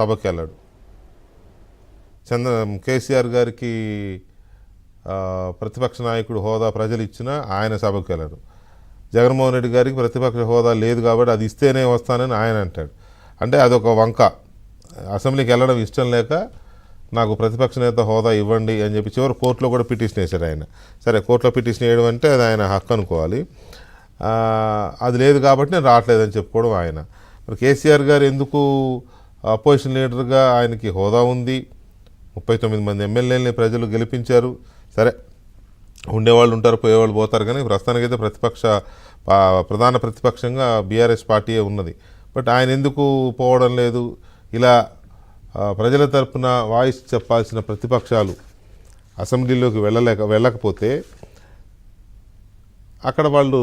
సభకి వెళ్ళాడు. కేసీఆర్ గారికి ప్రతిపక్ష నాయకుడు హోదా ప్రజలు ఇచ్చినా ఆయన సభకి వెళ్ళాడు. జగన్మోహన్ రెడ్డి గారికి ప్రతిపక్ష హోదా లేదు కాబట్టి అది ఇస్తేనే వస్తానని ఆయన అంటాడు. అంటే అదొక వంక. అసెంబ్లీకి వెళ్ళడం ఇష్టం లేక నాకు ప్రతిపక్ష నేత హోదా ఇవ్వండి అని చెప్పి చివరి కోర్టులో కూడా పిటిషన్ వేశారు ఆయన. సరే, కోర్టులో పిటిషన్ వేయడం అంటే అది ఆయన హక్కు అనుకోవాలి. అది లేదు కాబట్టి నేను రావట్లేదని చెప్పుకోవడం ఆయన. మరి కేసీఆర్ గారు ఎందుకు అపోజిషన్ లీడర్గా ఆయనకి హోదా ఉంది, 39 మంది ఎమ్మెల్యేలని ప్రజలు గెలిపించారు. సరే, ఉండేవాళ్ళు ఉంటారు, పోయేవాళ్ళు పోతారు, కానీ ప్రస్తుతానికైతే ప్రధాన ప్రతిపక్షంగా బీఆర్ఎస్ పార్టీయే ఉన్నది. బట్ ఆయన ఎందుకు పోవడం లేదు? ఇలా ప్రజల తరపున వాయిస్ చెప్పాల్సిన ప్రతిపక్షాలు అసెంబ్లీలోకి వెళ్ళకపోతే అక్కడ వాళ్ళు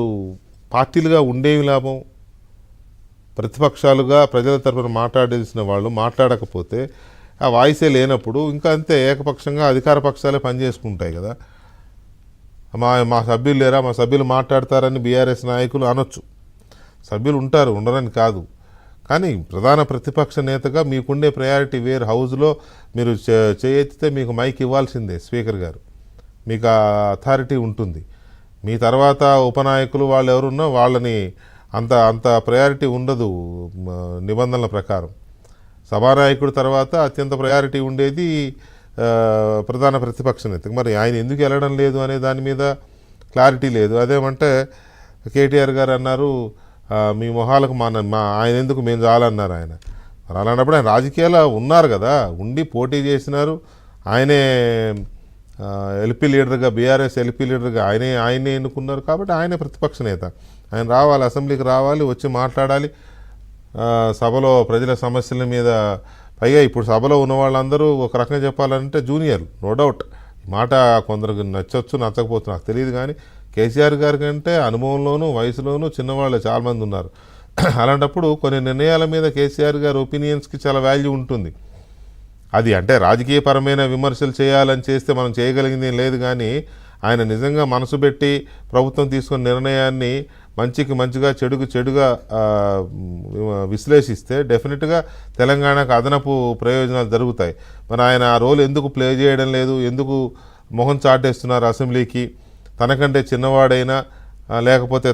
పార్టీలుగా ఉండేవి లాభం? ప్రతిపక్షాలుగా ప్రజల తరపున మాట్లాడాల్సిన వాళ్ళు మాట్లాడకపోతే ఆ వాయిసే లేనప్పుడు ఇంకా అంతే ఏకపక్షంగా అధికార పక్షాలే పనిచేసుకుంటాయి కదా. మా సభ్యులు లేరా, మా సభ్యులు మాట్లాడతారని బీఆర్ఎస్ నాయకులు అనొచ్చు. సభ్యులు ఉంటారు, ఉండరని కాదు. కానీ ప్రధాన ప్రతిపక్ష నేతగా మీకుండే ప్రయారిటీ వేరు. హౌస్లో మీరు చేయెత్తితే మీకు మైక్ ఇవ్వాల్సిందే స్పీకర్ గారు, మీకు ఆ అథారిటీ ఉంటుంది. మీ తర్వాత ఉపనాయకులు వాళ్ళు ఎవరున్నా వాళ్ళని అంత ప్రయారిటీ ఉండదు నిబంధనల ప్రకారం. సభానాయకుడు తర్వాత అత్యంత ప్రయారిటీ ఉండేది ప్రధాన ప్రతిపక్ష నేత. మరి ఆయన ఎందుకు వెళ్ళడం లేదు అనే దాని మీద క్లారిటీ లేదు. అదేమంటే కేటీఆర్ గారు అన్నారు, మీ మొహాలకు ఆయన ఎందుకు మేము చాలన్నారు ఆయన. మరి అలాంటప్పుడు ఆయన రాజకీయాలు ఉన్నారు కదా, ఉండి పోటీ చేసినారు. ఆయనే ఎల్పీ లీడర్గా, బీఆర్ఎస్ ఎల్పీ లీడర్గా ఆయనే ఎన్నుకున్నారు కాబట్టి ఆయనే ప్రతిపక్ష నేత. ఆయన రావాలి, అసెంబ్లీకి రావాలి, వచ్చి మాట్లాడాలి, సభలో ప్రజల సమస్యల మీద. పైగా ఇప్పుడు సభలో ఉన్న వాళ్ళందరూ ఒక రకంగా చెప్పాలంటే జూనియర్లు, నో డౌట్. ఈ మాట కొందరికి నచ్చవచ్చు, నచ్చకపోవచ్చు, నాకు తెలియదు. కానీ కేసీఆర్ గారి కంటే అనుభవంలోనూ వయసులోనూ చిన్నవాళ్ళు చాలామంది ఉన్నారు. అలాంటప్పుడు కొన్ని నిర్ణయాల మీద కేసీఆర్ గారి ఒపీనియన్స్కి చాలా వాల్యూ ఉంటుంది. అది అంటే రాజకీయపరమైన విమర్శలు చేయాలని చేస్తే మనం చేయగలిగింది లేదు. కానీ ఆయన నిజంగా మనసు పెట్టి ప్రభుత్వం తీసుకున్న నిర్ణయాన్ని మంచికి మంచిగా, చెడుకు చెడుగా విశ్లేషిస్తే డెఫినెట్గా తెలంగాణకు అదనపు ప్రయోజనాలు జరుగుతాయి. మరి ఆయన ఆ రోల్ ఎందుకు ప్లే చేయడం లేదు? ఎందుకు మొహం చాటేస్తున్నారు అసెంబ్లీకి? తనకంటే చిన్నవాడైనా లేకపోతే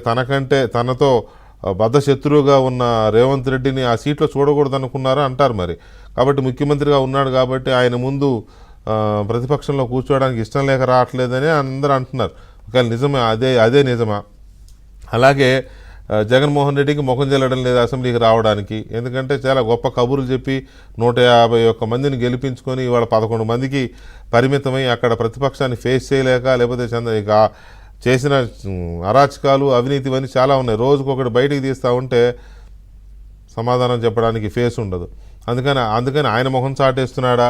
తనతో బద్ధశత్రువుగా ఉన్న రేవంత్ రెడ్డిని ఆ సీట్లో చూడకూడదు అనుకున్నారా అంటారు. మరి కాబట్టి ముఖ్యమంత్రిగా ఉన్నాడు కాబట్టి ఆయన ముందు ప్రతిపక్షంలో కూర్చోవడానికి ఇష్టం లేక రావట్లేదని అందరూ అంటున్నారు. ఒకవేళ నిజమే, అదే నిజమా? అలాగే జగన్మోహన్ రెడ్డికి ముఖం చెల్లడం లేదు అసెంబ్లీకి రావడానికి. ఎందుకంటే చాలా గొప్ప కబుర్లు చెప్పి 151 మందిని గెలిపించుకొని ఇవాళ 11 మందికి పరిమితమై అక్కడ ప్రతిపక్షాన్ని ఫేస్ చేయలేక, లేకపోతే ఇక చేసిన అరాచకాలు, అవినీతి ఇవన్నీ చాలా ఉన్నాయి. రోజుకొకటి బయటికి తీస్తూ ఉంటే సమాధానం చెప్పడానికి ఫేస్ ఉండదు. అందుకని ఆయన మొహం చాటేస్తున్నాడా?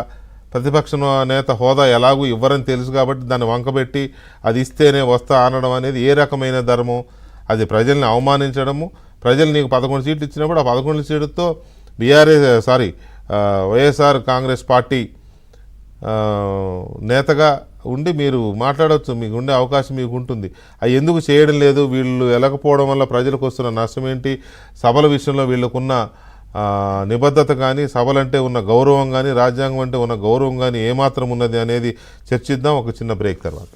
ప్రతిపక్ష నేత హోదా ఎలాగూ ఇవ్వరని తెలుసు కాబట్టి దాన్ని వంకబెట్టి అది ఇస్తేనే వస్తా అనడం అనేది ఏ రకమైన ధర్మం? అది ప్రజల్ని అవమానించడము. ప్రజలు నీకు 11 సీట్లు ఇచ్చినప్పుడు ఆ 11 సీట్లతో వైఎస్ఆర్ కాంగ్రెస్ పార్టీ నేతగా ఉండి మీరు మాట్లాడవచ్చు, మీకు ఉండే అవకాశం మీకు ఉంటుంది. అవి ఎందుకు చేయడం లేదు? వీళ్ళు వెళ్ళకపోవడం వల్ల ప్రజలకు వస్తున్న నష్టం ఏంటి? సభల విషయంలో వీళ్ళకున్న నిబద్ధత కానీ, సభలంటే ఉన్న గౌరవం కానీ, రాజ్యాంగం అంటే ఉన్న గౌరవం కానీ ఏమాత్రం ఉన్నది అనేది చర్చిద్దాం ఒక చిన్న బ్రేక్ తర్వాత.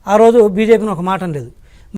ఆ రోజు బీజేపీని ఒక మాట లేదు.